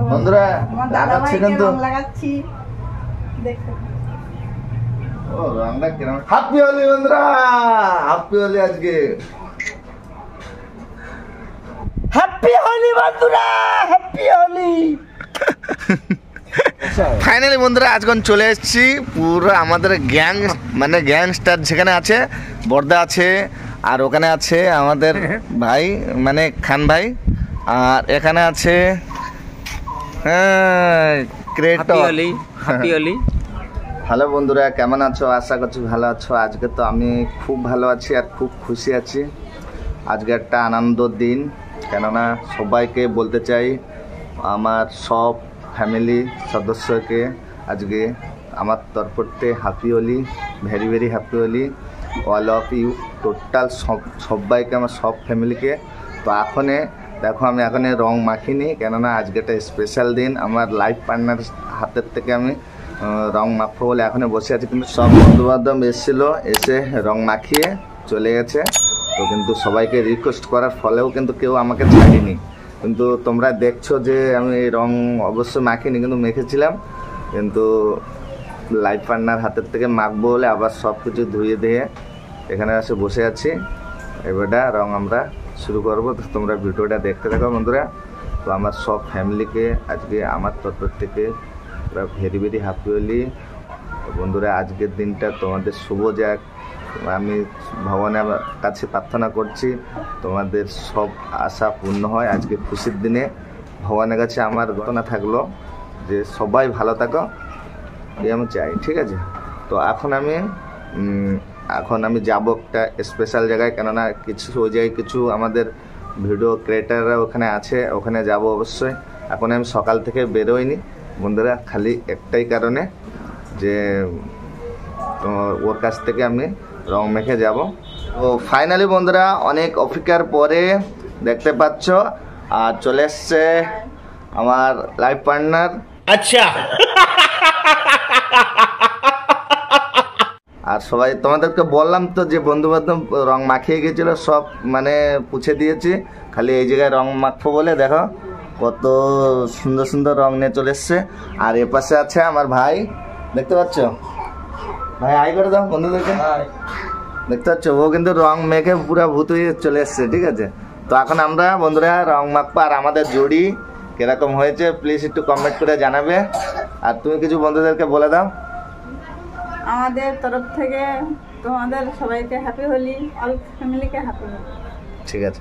বন্ধুরা লাগাচ্ছি কিন্তু লাগাচ্ছি দেখো ও রংটা কিরকম হ্যাপি হোলি বন্ধুরা হ্যাপি হোলি আজকে হ্যাপি হোলি বন্ধুরা হ্যাপি হোলি ফাইনালি বন্ধুরা আজকে চলে এসেছি পুরো আমাদের গ্যাং মানে গ্যাংস্টার যেখানে আছে বর্দা আছে আর ওখানে আছে আমাদের ভাই মানে খান ভাই আর এখানে আছে হ্যালো বন্ধুরা কেমন আছো আশা করছি ভালো আছো আজকে তো আমি খুব ভালো আছি আর খুব খুশি আছি আজকে একটা আনন্দের দিন কেননা সবাইকে বলতে চাই আমার সব ফ্যামিলি সদস্যকে আজকে আমার তরফ থেকে happy Holi very very happy Holi all of you total সবাইকে আমার সব ফ্যামিলিকে তো এখনে দেখো আমি এখন রং মাখিনি কেননা আজকে একটা স্পেশাল দিন আমার লাইফ পার্টনার হাতের থেকে আমি রং মাখবো বলে এখন বসে আছি কিন্তু সব বন্ধুবান্ধব এসেছিলো এসে রং মাখিয়ে চলে গেছে তো কিন্তু সবাইকে রিকোয়েস্ট করার ফলেও কিন্তু কেউ আমাকে ছাড়েনি কিন্তু তোমরা দেখছো যে আমি এই রং অবশ্যই মাখিনি কিন্তু মেখেছিলাম কিন্তু লাইফ পার্টনার হাতের থেকে মাখবো বলে আবার সব কিছু ধুয়ে দিয়ে এখানে এসে বসে আছি এবারটা রং আমরা শুরু করবো তো তোমরা ভিডিওটা দেখতে থাকো বন্ধুরা তো আমার সব ফ্যামিলিকে আজকে আমার তরফ থেকে ভেরি ভেরি হ্যাপি হোলি বন্ধুরা আজকের দিনটা তোমাদের শুভ যাক আমি ভগবানের কাছে প্রার্থনা করছি তোমাদের সব আশা পূর্ণ হয় আজকে খুশির দিনে ভগবানের কাছে আমার ঘটনা থাকলো যে সবাই ভালো থাকো এই আমি চাই ঠিক আছে তো এখন আমি যাবো একটা স্পেশাল জায়গায় কেননা কিছু ওই জায়গায় কিছু আমাদের ভিডিও ক্রিয়েটাররা ওখানে আছে ওখানে যাব অবশ্যই এখন আমি সকাল থেকে বেরোইনি বন্ধুরা খালি একটাই কারণে যে ওর কাছ থেকে আমি রং মেখে যাব তো ফাইনালি বন্ধুরা অনেক অপেক্ষার পরে দেখতে পাচ্ছ আর চলে এসছে আমার লাইফ পার্টনার আচ্ছা আর সবাই তোমাদেরকে বললাম তো যে বন্ধু বান্ধব রং মাখিয়ে গেছিলো সব মানে পুছে দিয়েছি খালি এই জায়গায় রং মাখবো বলে দেখো কত সুন্দর সুন্দর রং নিয়ে চলে এসছে আর এ পাশে আছে আমার ভাই দেখতে পাচ্ছ ভাই আই করে দাও বন্ধুদেরকে দেখতে পাচ্ছ ও কিন্তু রং মেখে পুরো ভূত হয়ে চলে এসছে ঠিক আছে তো এখন আমরা বন্ধুরা রং মাখবো আর আমাদের জুড়ি কিরকম হয়েছে প্লিজ একটু কমেন্ট করে জানাবে আর তুমি কিছু বন্ধুদেরকে বলে দাও আমাদের তরফ থেকে তোমাদের সবাইকে হ্যাপি হোলি অল ফ্যামিলিকে হ্যাপি হোলি ঠিক আছে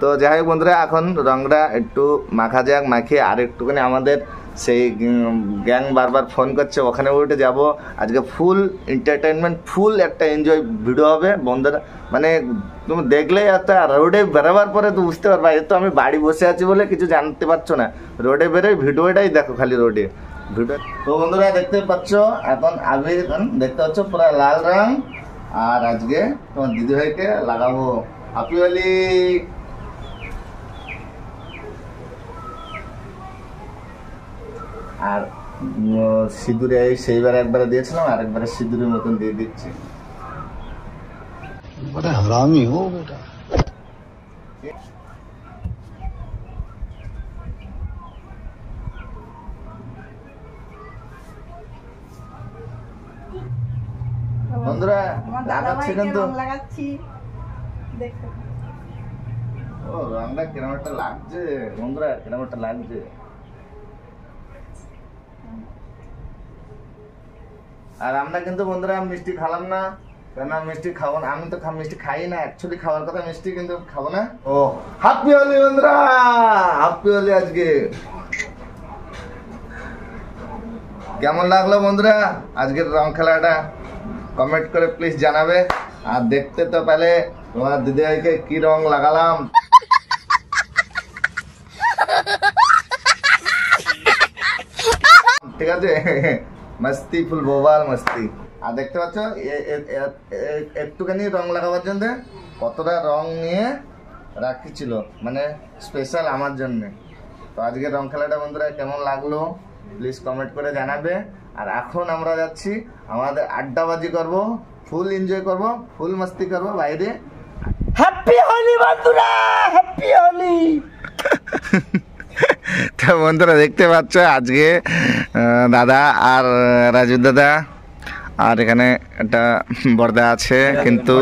তো যাই হোক বন্ধুরা এখন রংটা একটু মাখা যাক মাখিয়ে আর একটুখানি আমাদের সেই গ্যাং বারবার ফোন করছে ওখানে উঠে যাব আজকে ফুল এন্টারটেনমেন্ট ফুল একটা এনজয় ভিডিও হবে বন্ধুরা মানে তুমি দেখলেই একটা রোডে বেরোবার পরে তো বুঝতে পারবা এ তো আমি বাড়ি বসে আছি বলে কিছু জানতে পারছো না রোডে বেরোয় ভিডিওটাই দেখো খালি রোডে ভিডিও তো বন্ধুরা দেখতে পাচ্ছ এখন আবির দেখতে পাচ্ছ পুরো লাল রং আর আজকে তোমার দিদি ভাইকে লাগাবো হ্যাপি হোলি আর সিঁদুরে সেইবার একবারে দিয়েছিলাম আর একবারে সিঁদুরের মতন দিয়ে দিচ্ছি বড় হারামি হো বেটা বন্ধুরা লাগাচ্ছি কিন্তু লাগাচ্ছি দেখো ও রংটা কিরকম একটা লাগছে বন্ধুরা কিরকম একটা লাগছে আর আমরা কিন্তু বন্ধুরা মিষ্টি খালাম না কেন মিষ্টি খাবো না আমি তো মিষ্টি খাই না অ্যাকচুয়ালি খাওয়ার কথা মিষ্টি কিন্তু খাবো না ও হ্যাপি হোলি বন্ধুরা হ্যাপি হোলি আজকে কেমন লাগলো বন্ধুরা আজকের রং খেলাটা কমেন্ট করে প্লিজ জানাবে আর দেখতে তো পেলে তোমার দিদিভাইকে কি রং লাগালাম ঠিক আছে মস্তি ফুল বোবাল মস্তি আর দেখতে পাচ্ছ একটুখানি রং লাগাবার জন্য কতটা রং নিয়ে রাখিছিল মানে স্পেশাল আমার জন্য তো আজকে রং খেলাটা বন্ধুরা কেমন লাগলো প্লিজ কমেন্ট করে জানাবে আর এখন আমরা যাচ্ছি আমাদের আড্ডাবাজি করব ফুল এনজয় করব ফুল মস্তি করব বাইরে হ্যাপি হোলি বন্ধুরা হ্যাপি হোলি তো বন্ধুরা দেখতে পাচ্ছ আজকে দাদা আর রাজু দাদা আর এখানে একটা বর্দা আছে, কিন্তু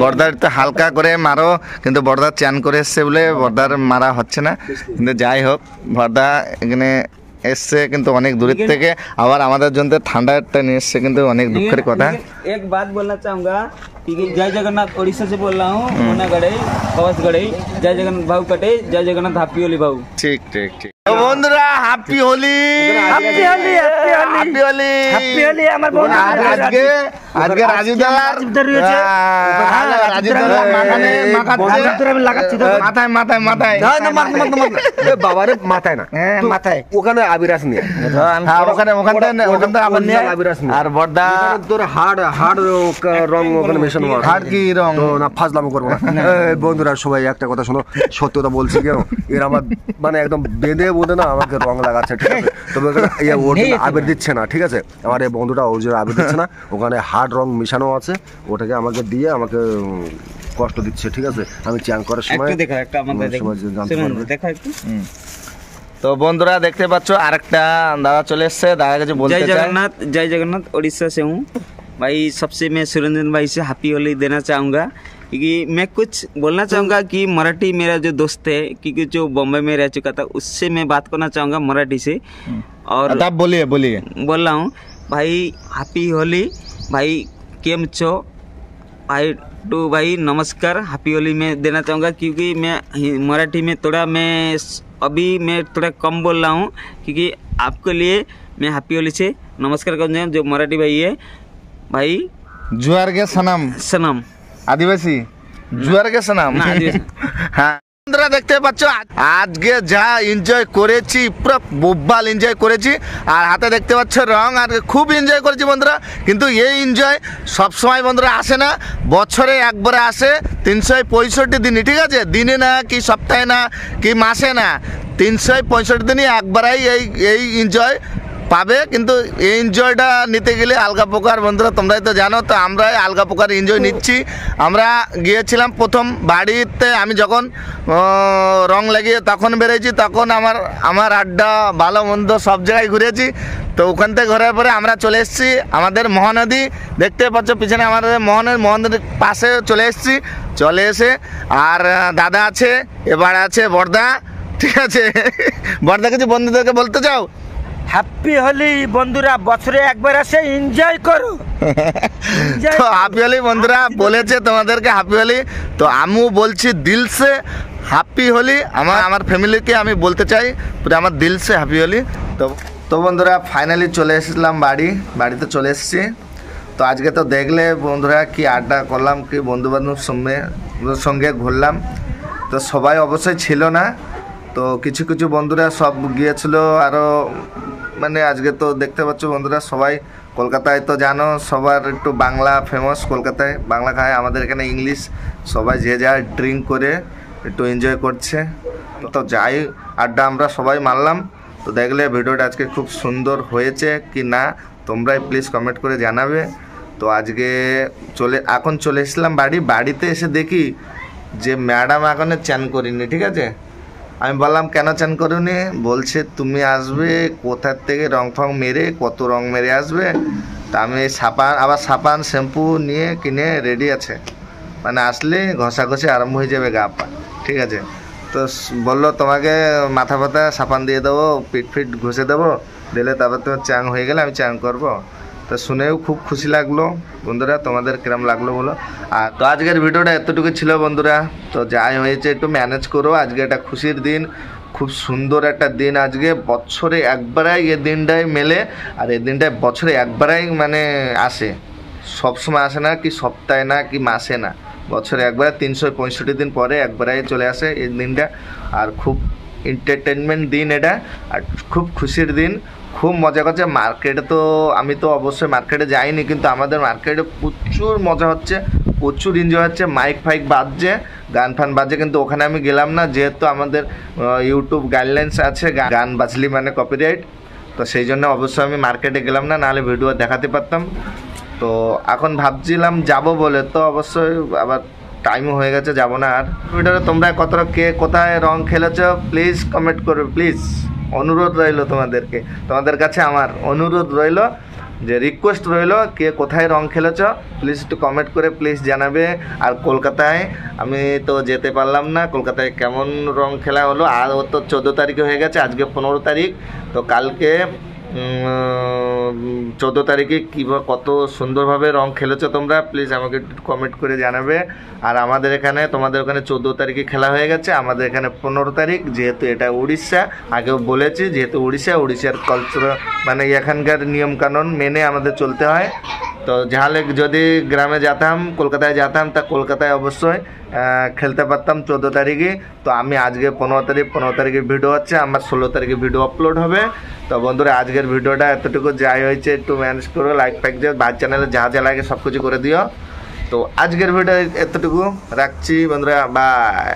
বর্দার তো হালকা করে মারো, কিন্তু বর্দা চ্যান করে এসছে বলে বর্দার মারা হচ্ছে না। কিন্তু যাই হোক, বর্দা এখানে এসছে কিন্তু অনেক দূরের থেকে, আবার আমাদের জন্য ঠান্ডাটা নিয়ে এসছে, কিন্তু অনেক দুঃখের কথা। एक बात बोलना चाहूँगा कि जय जगन्नाथ उड़ीसा से बोल रहा हूँ, मोना गढ़ई कवच गढ़ई। जय जगन्नाथ भाऊ कटे, जय जगन्नाथ हैप्पी होली भाऊ। ঠিক ঠিক ঠিক। তো বন্ধুরা happy Holi, happy Holi, happy Holi, happy Holi. আমার বন্ধু আজকে আজকে রাজু দাদার রাজু দাদার লাগাচ্ছি তো মাথায় মাথায় মাথায় বাবারে মাথায় না, মাথায় ওখানে আবিরাস নিয়ে হ্যাঁ, ওখানে ওখান থেকে আবার নিয়ে আবিরাস নিয়ে আর বর্দা তোর হাড় রং ওখানে মেশানো আছে। হাড় কি রং? তো না ফাজলাম করবো না। এই বন্ধুরা সবাই একটা কথা শোনো, সত্যি কথা বলছি কেন, এর আমার মানে একদম বেঁধে বোধে না আমাকে রং লাগাচ্ছে, ঠিক আছে? তবে আবির দিচ্ছে না, ঠিক আছে? আমার এই বন্ধুটা ওই যে আবির দিচ্ছে না, ওখানে হার্ড রং মিশানো আছে, ওটাকে আমাকে দিয়ে আমাকে কষ্ট দিচ্ছে, ঠিক আছে? আমি চ্যাং করার সময় দেখা একটা আমাদের দেখা একটু। তো বন্ধুরা দেখতে পাচ্ছ আরেকটা দাদা চলে এসছে, দাদা কাছে বলতে जय চাই। जगन्नाथ, जय जगन्नाथ उड़ीसा से हूँ भाई। सबसे मैं सुरेंद्र भाई से हैप्पी होली देना चाहूँगा, क्योंकि मैं कुछ बोलना चाहूँगा कि मराठी मेरा जो दोस्त है, क्योंकि जो बॉम्बे में रह चुका था, उससे मैं बात करना चाहूँगा मराठी से। और आप बोलिए बोलिए। बोल रहा हूँ भाई हैप्पी होली भाई, केम छो भाई टू भाई, नमस्कार हैप्पी होली में देना चाहूँगा, क्योंकि मैं मराठी में थोड़ा अभी मैं थोड़ा कम बोल रहा हूँ, क्योंकि आपके लिए मैं हैप्पी होली से नमस्कार करूँगा। जो मराठी भाई है भाई, जुआर के सनम सनम আদিবাসী জুয়ার গেছে নাম। না, আদিবাসী। হ্যাঁ বন্ধুরা দেখতে পাচ্ছ আজকে যা এনজয় করেছি, পুরো বোব্বাল এনজয় করেছি, আর হাতে দেখতে পাচ্ছ রং, আর খুব এনজয় করেছি বন্ধুরা। কিন্তু এই এনজয় সবসময় বন্ধুরা আসে না, বছরে একবারে আসে 365 দিনই, ঠিক আছে? দিনে না, কি সপ্তাহে না, কি মাসে না, 365 দিনই একবারেই এই এনজয় পাবে। কিন্তু এই এনজয়টা নিতে গেলে আলগা প্রকার বন্ধুরা, তোমরাই তো জানো। তো আমরা আলগা প্রকার এনজয় নিচ্ছি। আমরা গিয়েছিলাম প্রথম বাড়িতে, আমি যখন রং লাগিয়ে তখন বেরিয়েছি, তখন আমার আড্ডা ভালো মন্দ সব জায়গায় ঘুরেছি। তো ওখান থেকে ঘোরার পরে আমরা চলে এসেছি আমাদের মহানদী, দেখতে পাচ্ছ পিছনে আমাদের মহানদীর পাশে চলে এসেছি। চলে এসে আর দাদা আছে, এবার আছে বর্দা, ঠিক আছে? বর্দা কিছু বন্ধুদেরকে বলতে চাও? हैप्पी होली বন্ধুরা, বছরে একবার আসে, এনজয় করো। তো হ্যাপি হোলি বন্ধুরা বলেছে তোমাদেরকে হ্যাপি হোলি, তো আমিও বলছি দিল সে হ্যাপি হোলি। আমার ফ্যামিলিকে আমি বলতে চাই পুরো আমার দিল সে হ্যাপি হোলি। তো বন্ধুরা ফাইনালি চলে এসেছিলাম বাড়িতে চলে এসেছি। তো আজকে তো দেখলে বন্ধুরা কি আড্ডা করলাম, কি বন্ধুবান্ধব সঙ্গে ঘুরলাম। তো সবাই অবশ্যই ছিল না, তো কিছু কিছু বন্ধুরা সব গিয়েছিল আরও, মানে আজকে তো দেখতে পাচ্ছ বন্ধুরা সবাই কলকাতায়, তো জানো সবার একটু বাংলা ফেমাস, কলকাতায় বাংলা খায়, আমাদের এখানে ইংলিশ। সবাই যে যা ড্রিঙ্ক করে একটু এনজয় করছে। তো যাই আড্ডা আমরা সবাই মারলাম। তো দেখলে ভিডিওটা আজকে খুব সুন্দর হয়েছে কি না তোমরাই প্লিজ কমেন্ট করে জানাবে। তো আজকে এখন চলে এসেছিলাম বাড়িতে এসে দেখি যে ম্যাডাম এখনো চান করিনি, ঠিক আছে? আমি বললাম কেন চান করুনি? বলছে তুমি আসবে কোথার থেকে রং ফং মেরে, কত রং মেরে আসবে। তা আমি সাবান শ্যাম্পু নিয়ে কিনে রেডি আছে, মানে আসলে ঘষাঘষি আরম্ভ হয়ে যাবে গা পা, ঠিক আছে? তো বললো তোমাকে মাথা ফাথা সাবান দিয়ে দেবো, পিঠ ঘষে দেবো, দিলে তারপর তোমার চাং হয়ে গেলে আমি চাং করবো। তো শুনেও খুব খুশি লাগলো বন্ধুরা। তোমাদের কিরম লাগলো বলো। আর তো আজকের ভিডিওটা এতটুকু ছিল বন্ধুরা। তো যাই হয়েছে একটু ম্যানেজ করো। আজকে একটা খুশির দিন, খুব সুন্দর একটা দিন। আজকে বছরে একবারাই এই দিনটাই মেলে, আর এই দিনটাই বছরে একবারাই মানে আসে, সবসময় আসে না, কি সপ্তাহে না, কি মাসে না, বছরে একবার 365 দিন পরে একবারাই চলে আসে এই দিনটা। আর খুব এন্টারটেনমেন্ট দিন এটা, আর খুব খুশির দিন, খুব মজা করছে। মার্কেটে তো আমি তো অবশ্যই মার্কেটে যাইনি, কিন্তু আমাদের মার্কেটে প্রচুর মজা হচ্ছে, প্রচুর এনজয় হচ্ছে। মাইক ফাইক বাজছে, গান ফান বাজছে, কিন্তু ওখানে আমি গেলাম না, যেহেতু আমাদের ইউটিউব গাইডলাইন্স আছে গান বাজলি মানে কপিরাইট। তো সেই জন্য অবশ্যই আমি মার্কেটে গেলাম না, নাহলে ভিডিও দেখাতে পারতাম। তো এখন ভাবছিলাম যাব বলে, তো অবশ্যই আবার টাইমও হয়ে গেছে, যাব না আর। ভিডিওটা তোমরা কতটা কে কোথায় রং খেলেছো প্লিজ কমেন্ট করবে, প্লিজ অনুরোধ রইলো তোমাদেরকে, তোমাদের কাছে আমার অনুরোধ রইলো, যে রিকোয়েস্ট রইলো, কে কোথায় রং খেলেছো প্লিজ একটু কমেন্ট করে প্লিজ জানাবে। আর কলকাতায় আমি তো যেতে পারলাম না, কলকাতায় কেমন রং খেলা হলো, আর ও তো 14 তারিখে হয়ে গেছে, আজকে 15 তারিখ, তো কালকে 14 তারিখে কীভাবে কত সুন্দরভাবে রং খেলেছো তোমরা প্লিজ আমাকে একটু কমেন্ট করে জানাবে। আর আমাদের এখানে, তোমাদের ওখানে 14 তারিখে খেলা হয়ে গেছে, আমাদের এখানে 15 তারিখ, যেহেতু এটা উড়িষ্যা, আগেও বলেছি যেহেতু উড়িষ্যার কালচার মানে এখানকার নিয়মকানুন মেনে আমাদের চলতে হয়। তো যাহলে যদি গ্রামে যেতাম, কলকাতায় যেতাম, তা কলকাতায় অবশ্যই খেলতে পারতাম 14 তারিখে। তো আমি আজকে 15 তারিখে ভিডিও হচ্ছে, আমার 16 তারিখে ভিডিও আপলোড হবে। তো বন্ধুরা আজকের ভিডিওটা এতটুকু যাই হয়েছে একটু ম্যানেজ করো, লাইক ফাইক দিয়ে ভাই চ্যানেলে যা যা লাগে সব কিছু করে দিও। তো আজকের ভিডিও এতটুকু রাখছি বন্ধুরা, বাই।